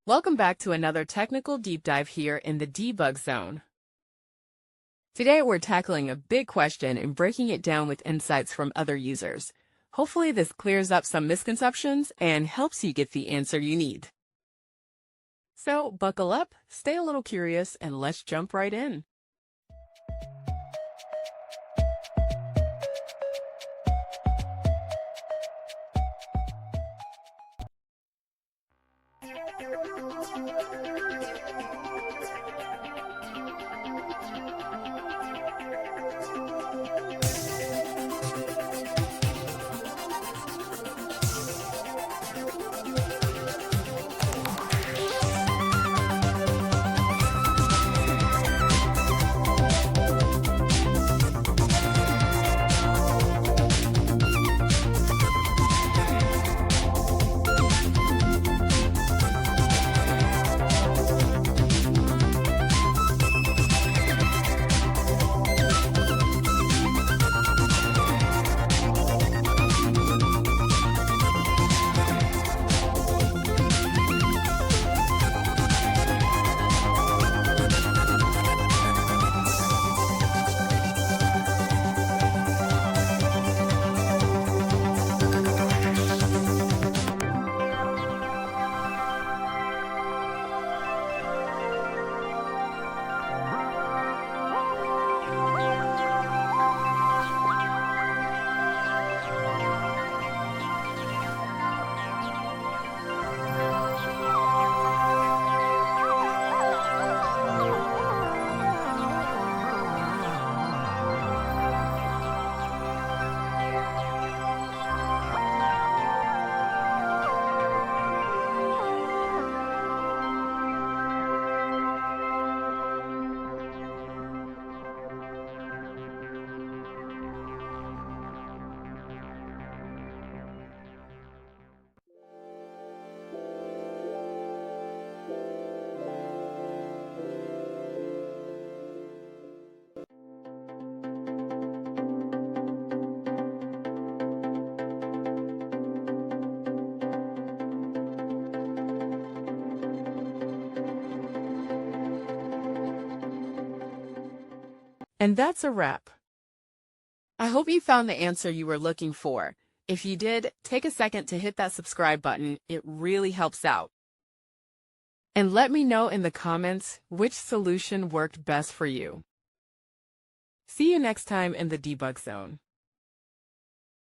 Welcome back to another technical deep dive here in the debug zone. Today we're tackling a big question and breaking it down with insights from other users. Hopefully this clears up some misconceptions and helps you get the answer you need. So buckle up, stay a little curious, and let's jump right in. And that's a wrap. I hope you found the answer you were looking for. If you did, take a second to hit that subscribe button. It really helps out. And let me know in the comments which solution worked best for you. See you next time in the debug zone.